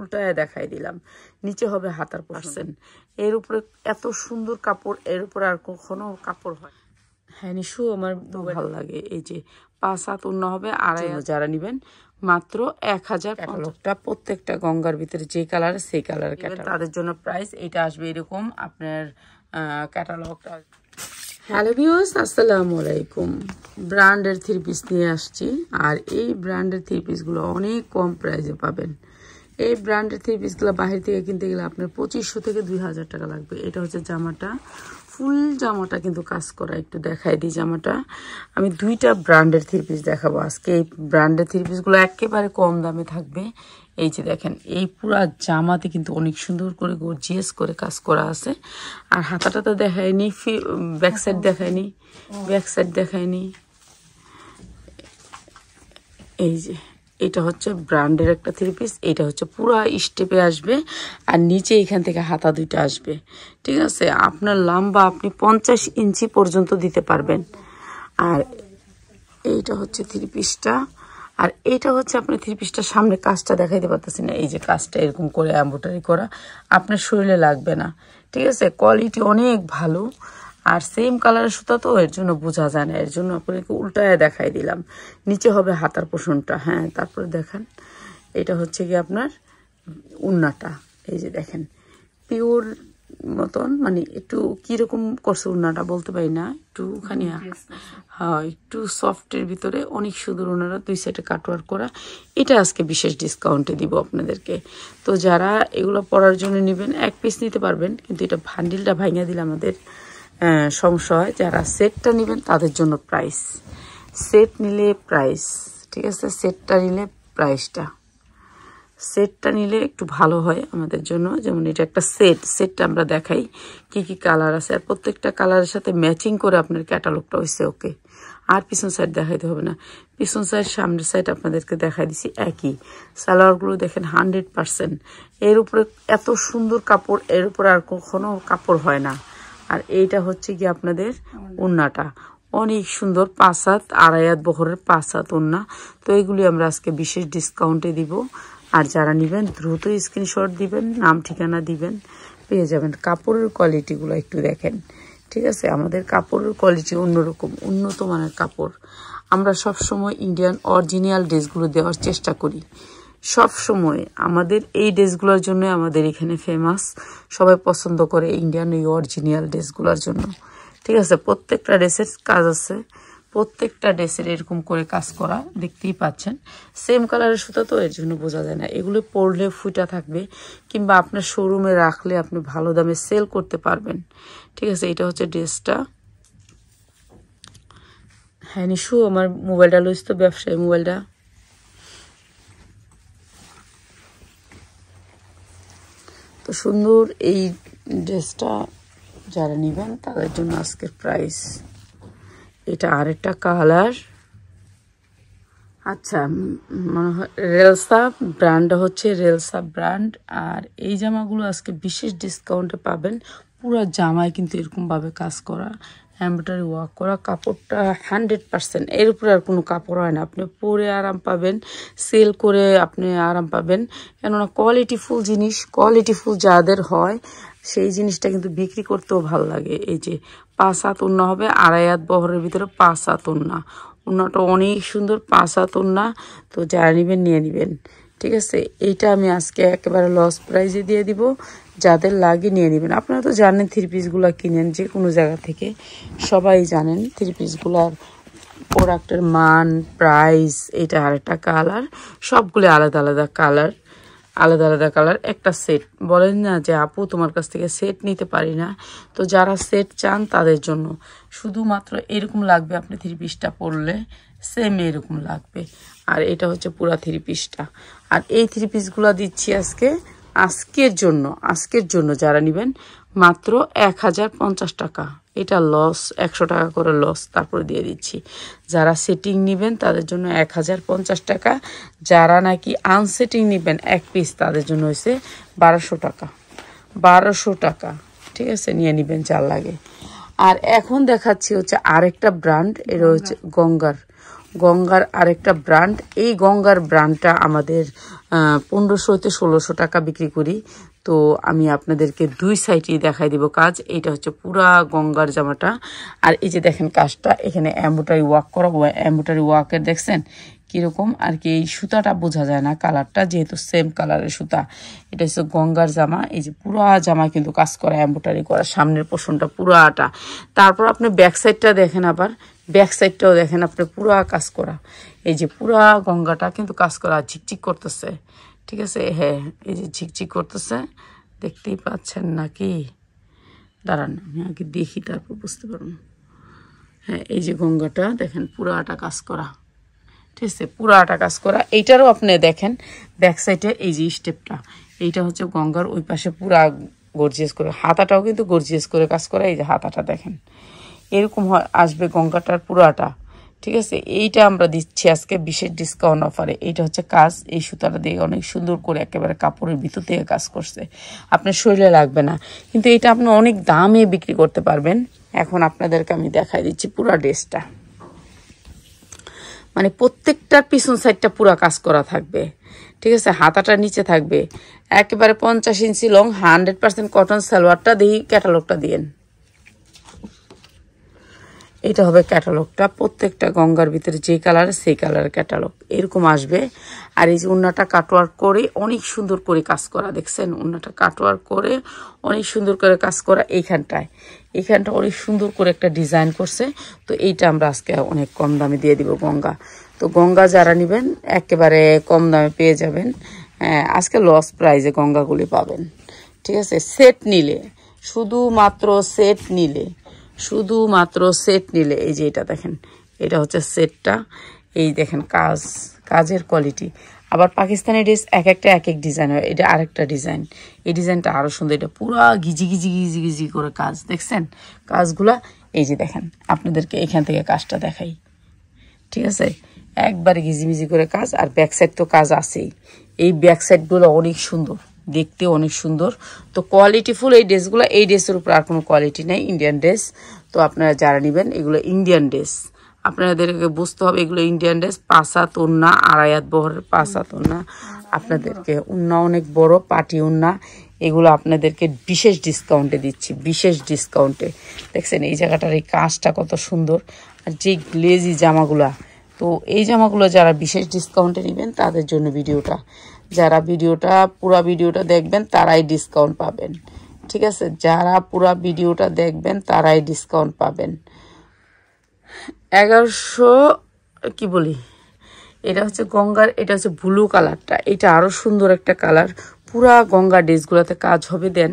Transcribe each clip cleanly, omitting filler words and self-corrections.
উল্টায় দেখাই দিলাম। নিচে হবে হাতার পোর্শন। এর উপরে এত সুন্দর কাপড়, এর উপরে আর কখনো কাপড় হয়। হ্যাঁ নিশু, আমার ভালো লাগে। এই যে 5 হাত ওড়না হবে, আড়াই হাত। যারা নিবেন মাত্র 1000। ক্যাটালগটা প্রত্যেকটা গঙ্গার ভিতরে যে কালার সেই কালার ক্যাটালগ, তাদের জন্য প্রাইস এটা আসবে এরকম। আপনার ক্যাটালগটা। হ্যালো ভিউয়ার্স, আসসালামু আলাইকুম। ব্র্যান্ডের 3 পিস নিয়ে আসছি, আর এই ব্র্যান্ডের 3 পিসগুলো অনেক কম প্রাইসে পাবেন। এই ব্র্যান্ডের 3 পিসগুলো বাহির থেকে কিনতে গেলে আপনার 2500 থেকে 2000 টাকা লাগবে। এটা হচ্ছে জামাটা, ফুল জামাটা কিন্তু কাজ করা। একটু দেখাই দিই জামাটা। আমি 2টা ব্র্যান্ডের 3 পিস দেখাবো আজকে। এই ব্র্যান্ডের 3 পিসগুলো একেবারে কম দামে থাকবে। এই যে দেখেন, এই পুরা জামাতে কিন্তু অনেক সুন্দর করে গর্জিয়াস করে কাজ করা আছে। আর হাতাটা তো দেখায়নি, ব্যাক সাইড দেখায়নি, ব্যাক সাইড দেখায়নি। এই যে এটা হচ্ছে ব্র্যান্ডের একটা 3 পিস। এটা হচ্ছে পুরা স্টেপে আসবে, আর নিচে এখান থেকে হাতা 2টা আসবে। ঠিক আছে, আপনার লম্বা আপনি 50 ইঞ্চি পর্যন্ত দিতে পারবেন। আর এইটা হচ্ছে 3 পিসটা। আর এইটা হচ্ছে আপনার 3 পিসটা সামনে কাজটা দেখাইতে পারতেছি না। এই যে কাজটা এরকম করে এমব্রয়ডারি করা, আপনার শরীরে লাগবে না। ঠিক আছে, কোয়ালিটি অনেক ভালো। আর সেম কালারের সুতা তো, এর জন্য বোঝা যায় না। এর জন্য আপনাকে উল্টায় দেখাই দিলাম। নিচে হবে হাতার পোর্শনটা। হ্যাঁ, তারপরে দেখেন এটা হচ্ছে কি আপনার উন্নাটা। এই যে দেখেন, পিওর মতন, মানে একটু কিরকম করছে উন্নাটা বলতে পারি না, একটুখানি হ্যাঁ একটু সফটের ভিতরে অনেক সুন্দর ওনারা 2 সাইডে কাটওয়ার্ক করা। এটা আজকে বিশেষ ডিসকাউন্টে দিব আপনাদেরকে। তো যারা এগুলো পরার জন্য নেবেন 1 পিস নিতে পারবেন, কিন্তু এটা ভান্ডিলটা ভাঙা দিলে আমাদের সমস্যা হয়। যারা সেটটা নেবেন তাদের জন্য প্রাইস, সেট নিলে প্রাইস। ঠিক আছে, সেটটা নিলে প্রাইসটা, সেটটা নিলে একটু ভালো হয় আমাদের জন্য। যেমন এটা একটা সেটটা আমরা দেখাই কি কি কালার আছে, আর প্রত্যেকটা কালারের সাথে ম্যাচিং করে আপনার ক্যাটালগটা হয়েছে ওকে। আর পিছন সাইড দেখাইতে হবে না, পিছন সাইড সামনের সাইড আপনাদেরকে দেখাই দিছি একই। সালোয়ারগুলো দেখেন 100%। এর উপরে এত সুন্দর কাপড়, এর উপরে আর কখনো কাপড় হয় না। আর এইটা হচ্ছে কি আপনাদের ওড়নাটা, অনেক সুন্দর 5 হাত, আড়াই হাত বহরের 5 হাত ওড়না। তো এগুলি আমরা আজকে বিশেষ ডিসকাউন্টে দিব। আর যারা নেবেন দ্রুত স্ক্রিনশট দিবেন, নাম ঠিকানা দিবেন, পেয়ে যাবেন। কাপড়ের কোয়ালিটিগুলো একটু দেখেন। ঠিক আছে, আমাদের কাপড়ের কোয়ালিটি অন্যরকম, উন্নত মানের কাপড়। আমরা সবসময় ইন্ডিয়ান অরিজিনাল ড্রেসগুলো দেওয়ার চেষ্টা করি সব সময়। আমাদের এই ড্রেসগুলোর জন্য আমাদের এখানে ফেমাস, সবাই পছন্দ করে ইন্ডিয়ান এই অরিজিনাল ড্রেসগুলোর জন্য। ঠিক আছে, প্রত্যেকটা ড্রেসের কাজ আছে, প্রত্যেকটা ড্রেসের এরকম করে কাজ করা দেখতেই পাচ্ছেন। সেম কালারের সুতা তো, এর জন্য বোঝা যায় না। এগুলো পরলে ফুটা থাকবে, কিংবা আপনার শোরুমে রাখলে আপনি ভালো দামে সেল করতে পারবেন। ঠিক আছে, এটা হচ্ছে ড্রেসটা। হ্যাঁ নিশু, আমার মোবাইলটা লইস তো, ব্যবসায়ী মোবাইলটা। তো সুন্দর এই ড্রেসটা যারা নেবেন তাদের জন্য আজকের প্রাইস। এটা আরেকটা কালার। আচ্ছা, মনে হয় রেলসা ব্র্যান্ড, হচ্ছে রেলসা ব্র্যান্ড। আর এই জামাগুলো আজকে বিশেষ ডিসকাউন্টে পাবেন। পুরো জামায় কিন্তু এরকমভাবে কাজ করা, এমব্রয়ডারি ওয়ার্ক করা। কাপড়টা 100%, এর উপরে আর কোনো কাপড় হয় না। আপনি পরে আরাম পাবেন, সেল করে আপনি আরাম পাবেন। কেননা কোয়ালিটিফুল জিনিস, কোয়ালিটিফুল যাদের হয় সেই জিনিসটা কিন্তু বিক্রি করতেও ভালো লাগে। এই যে 5 হাত ওড়না হবে, আড়াই হাত বহরের ভিতরে 5 হাত ওড়না। ওড়নাটা অনেক সুন্দর, 5 হাত ওড়না। তো যারা নেবেন নিয়ে নেবেন। ঠিক আছে, এইটা আমি আজকে একেবারে লস প্রাইজে দিয়ে দিব। যাদের লাগে নিয়ে নেবেন। আপনারা তো জানেন 3 পিসগুলো কিনেন যে কোনো জায়গা থেকে, সবাই জানেন 3 পিসগুলার প্রোডাক্টের মান, প্রাইস। এটা আরেকটা কালার, সবগুলো আলাদা আলাদা কালার, আলাদা আলাদা কালার। একটা সেট বলেন না যে আপু তোমার কাছ থেকে সেট নিতে পারি না। তো যারা সেট চান তাদের জন্য শুধুমাত্র এরকম লাগবে। আপনি 3 পিসটা পরলে সেম এরকম লাগবে। আর এটা হচ্ছে পুরা 3 পিসটা। আর এই 3 পিসগুলো দিচ্ছি আজকের জন্য যারা নেবেন মাত্র 1050 টাকা। এটা লস, 100 টাকা করে লস, তারপরে দিয়ে দিচ্ছি। যারা সেটিং নেবেন তাদের জন্য 1050 টাকা। যারা নাকি আনসেটিং নেবেন 1 পিস, তাদের জন্য হয়েছে 1200 টাকা। 1200 টাকা। ঠিক আছে, নিয়ে নেবেন যার লাগে। আর এখন দেখাচ্ছি হচ্ছে আরেকটা ব্র্যান্ড, এটা হচ্ছে গঙ্গার। গঙ্গার আরেকটা ব্র্যান্ড। এই গঙ্গার ব্র্যান্ডটা আমাদের 1500 থেকে 1600 টাকা বিক্রি করি। তো আমি আপনাদেরকে দুই সাইডেই দেখাই দিব কাজ। এইটা হচ্ছে পুরা গঙ্গার জামাটা। আর এই যে দেখেন কাজটা, এখানে এমব্রয়ডারি ওয়ার্ক করা, এমব্রয়ডারি ওয়ার্কের দেখছেন কীরকম আর কি। এই সুতাটা বোঝা যায় না কালারটা, যেহেতু সেম কালারের সুতা। এটা হচ্ছে গঙ্গার জামা। এই যে পুরা জামা কিন্তু কাজ করা, এমব্রয়ডারি করা, সামনের পোর্শনটা পুরাটা। তারপর আপনি ব্যাক সাইডটা দেখেন, আবার ব্যাক সাইডটাও দেখেন আপনি, পুরা কাজ করা। এই যে পুরা গঙ্গাটা কিন্তু কাজ করা, ঝিকঝিক করতেছে। ঠিক আছে, হ্যাঁ এই যে ঝিকঝিক করতেছে, দেখতেই পাচ্ছেন নাকি? দাঁড়ান আমি আগে দেখি, তারপর বুঝতে পারুন। হ্যাঁ এই যে গঙ্গাটা দেখেন পুরাটা কাজ করা, ঠিক আছে, পুরাটা কাজ করা। এইটারও আপনি দেখেন ব্যাক সাইডে এই যে স্টেপটা, এইটা হচ্ছে গঙ্গার ওই পাশে পুরা গর্জিয়াস করে। হাতাটাও কিন্তু গর্জিয়াস করে কাজ করা। এই যে হাতাটা দেখেন এরকম আসবে গঙ্গাটার পুরাটা। ঠিক আছে, এইটা আমরা দিচ্ছি আজকে বিশেষ ডিসকাউন্ট অফারে। এইটা হচ্ছে কাজ, এই সুতাটা দিয়ে অনেক সুন্দর করে একেবারে কাপড়ের ভিতর থেকে কাজ করছে, আপনার শরীরে লাগবে না। কিন্তু এটা আপনি অনেক দামে বিক্রি করতে পারবেন। এখন আপনাদেরকে আমি দেখাই দিচ্ছি পুরা ড্রেসটা, মানে প্রত্যেকটার পিছন সাইডটা পুরা কাজ করা থাকবে। ঠিক আছে, হাতাটা নিচে থাকবে একেবারে 50 ইঞ্চি লং 100% কটন সালোয়ারটা দিয়ে ক্যাটালগটা দিয়েন। এটা হবে ক্যাটালগটা, প্রত্যেকটা গঙ্গার ভিতরে যে কালার সেই কালারের ক্যাটালগ এরকম আসবে। আর এই যে ওন্নাটা কাটওয়ার্ক করে অনেক সুন্দর করে কাজ করা, দেখছেন ওন্নাটা কাটওয়ার্ক করে অনেক সুন্দর করে কাজ করা। এইখানটা অনেক সুন্দর করে একটা ডিজাইন করছে। তো এইটা আমরা আজকে অনেক কম দামে দিয়ে দিব গঙ্গা। তো গঙ্গা যারা নেবেন একেবারে কম দামে পেয়ে যাবেন। আজকে লস প্রাইজে গঙ্গাগুলি পাবেন। ঠিক আছে, সেট নিলে, শুধুমাত্র সেট নিলে, এই যে এটা দেখেন, এটা হচ্ছে সেটটা। এই দেখেন কাজের কোয়ালিটি। আবার পাকিস্তানি ড্রেস এক একটা এক এক ডিজাইন হয়, এটা আরেকটা ডিজাইন। এই ডিজাইনটা আরো সুন্দর, এটা পুরা গিজি গিজি গিজি গিজি করে কাজ, দেখছেন কাজগুলা। এই যে দেখেন আপনাদেরকে এখান থেকে কাজটা দেখাই। ঠিক আছে, একবারে গিজিমিজি করে কাজ। আর ব্যাক সাইড তো কাজ আছেই। এই ব্যাক সাইডগুলো অনেক সুন্দর, দেখতে অনেক সুন্দর। তো কোয়ালিটিফুল এই ড্রেসগুলো। এই ড্রেসের উপর আর কোনো কোয়ালিটি নেই, ইন্ডিয়ান ড্রেস। তো আপনারা যারা নেবেন এগুলো ইন্ডিয়ান ড্রেস, আপনাদেরকে বুঝতে হবে এগুলো ইন্ডিয়ান ড্রেস। 5 হাত ওন্না, 2.5 হাত বহরের 5 হাত ওন্না। আপনাদেরকে ওন্না অনেক বড়, পাটি ওন্না। এগুলো আপনাদেরকে বিশেষ ডিসকাউন্টে দিচ্ছি, বিশেষ ডিসকাউন্টে। দেখছেন এই জায়গাটার এই কাজটা কত সুন্দর। আর যে গ্লেজি জামাগুলা, তো এই জামাগুলো যারা বিশেষ ডিসকাউন্টে নেবেন তাদের জন্য ভিডিওটা, যারা পুরা ভিডিওটা দেখবেন তারাই ডিসকাউন্ট পাবেন। ঠিক আছে, যারা পুরা ভিডিওটা দেখবেন তারাই ডিসকাউন্ট পাবেন। 1100 কি বলি, এটা হচ্ছে গঙ্গার, এটা হচ্ছে ব্লু কালারটা। এটা আরো সুন্দর একটা কালার। পুরা গঙ্গা ড্রেসগুলোতে কাজ হবে। দেন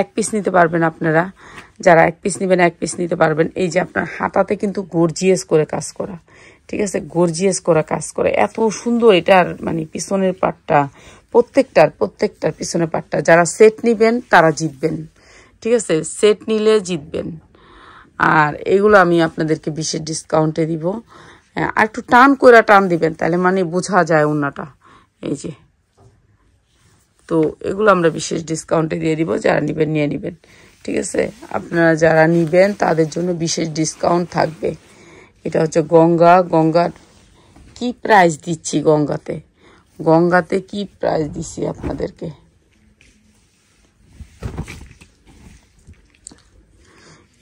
এক পিস নিতে পারবেন আপনারা, যারা এক পিস নেবেন এক পিস নিতে পারবেন। এই যে আপনার হাতাতে কিন্তু গর্জিয়াস করে কাজ করা, ঠিক আছে, গর্জিয়াস করা কাজ করে, এত সুন্দর। এটার মানে পিছনের পাটটা, প্রত্যেকটার পিছনের পাটটা, যারা সেট নিবেন তারা জিতবেন। ঠিক আছে, সেট নিলে জিতবেন। আর এগুলো আমি আপনাদেরকে বিশেষ ডিসকাউন্টে দিব। আর একটু টান দিবেন, তাহলে মানে বোঝা যায় ওন্নাটা। এই যে, তো এগুলো আমরা বিশেষ ডিসকাউন্টে দিয়ে দিব, যারা নিবেন নিয়ে নিবেন। ঠিক আছে, আপনারা যারা নিবেন তাদের জন্য বিশেষ ডিসকাউন্ট থাকবে। এটা হচ্ছে গঙ্গার কি প্রাইস দিচ্ছি, গঙ্গাতে কি প্রাইস দিচ্ছি আপনাদেরকে।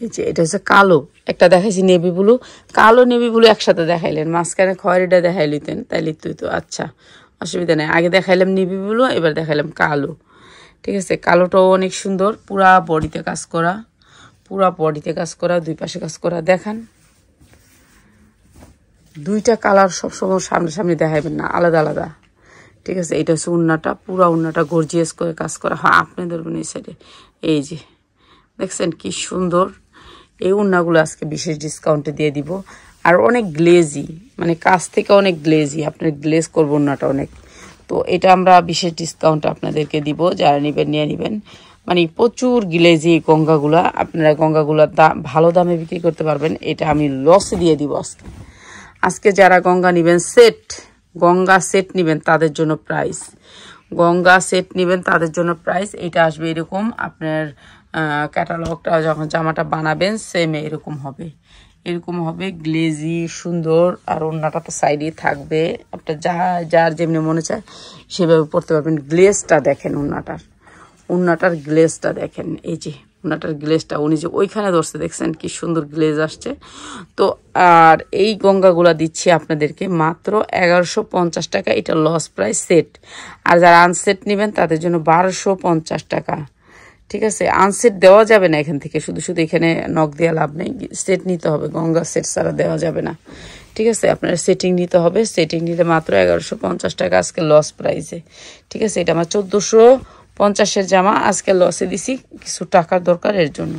এই যে এটা হচ্ছে কালো, একটা দেখাইছি নেভি ব্লু, কালো নেভি ব্লু একসাথে দেখাইলেন, মাঝখানে খয়েরিটা দেখাই লিতেন, তাইলে তো আচ্ছা অসুবিধা নেই। আগে দেখাইলাম নেভি ব্লু, এবার দেখাইলাম কালো। ঠিক আছে, কালোটাও অনেক সুন্দর, পুরা বডিতে কাজ করা, দুই পাশে কাজ করা। দেখান, দুইটা কালার সবসময় সামনে দেখাইবেন না, আলাদা আলাদা। ঠিক আছে, এটা হচ্ছে উন্নাটা, পুরা উন্নাটা গর্জিয়াস করে কাজ করা। হ্যাঁ, আপনি ধরবেন এই সাইডে। এই যে দেখছেন কি সুন্দর। এই উন্নাগুলো আজকে বিশেষ ডিসকাউন্টে দিয়ে দিব। আর অনেক গ্লেজি, মানে কাজ থেকে অনেক গ্লেজি, আপনার গ্লেজ করবো উন্নাটা অনেক। তো এটা আমরা বিশেষ ডিসকাউন্টে আপনাদেরকে দিব, যারা নেবেন নিয়ে নেবেন। মানে প্রচুর গ্লেজি গঙ্গাগুলা, আপনারা গঙ্গাগুলা ভালো দামে বিক্রি করতে পারবেন। এটা আমি লসে দিয়ে দিব আজকে যারা গঙ্গা নেবেন, গঙ্গা সেট নেবেন তাদের জন্য প্রাইস, এটা আসবে এরকম। আপনার ক্যাটালগটা যখন জামাটা বানাবেন সেম এরকম হবে। এরকম হবে গ্লেজি সুন্দর। আর ওড়নাটা তো সাইডে থাকবে, আপনার যার যেমনি মনে চায় সেভাবে পরতে পারবেন। গ্লেজটা দেখেন, ওড়নাটার গ্লেজটা দেখেন, এই যে ওড়নাটার গ্লেজটা উনি যে ওইখানে ধরছে দেখছেন কি সুন্দর গ্লেজ আসছে। তো আর এই গঙ্গাগুলা দিচ্ছি আপনাদেরকে মাত্র 1150 টাকা, এটা লস প্রাইস সেট। আর যারা আনসেট নেবেন তাদের জন্য 1250 টাকা। ঠিক আছে, আনসেট দেওয়া যাবে না এখান থেকে, শুধু শুধু এখানে নখ দেওয়া লাভ নেই, সেট নিতে হবে, গঙ্গা সেট ছাড়া দেওয়া যাবে না। ঠিক আছে, আপনার সেটিং নিতে হবে, সেটিং নিলে মাত্র 1150 টাকা আজকে লস প্রাইসে। ঠিক আছে, এটা আমার 1450-এর জামা, আজকে লসে দিছি, কিছু টাকার দরকার এর জন্য।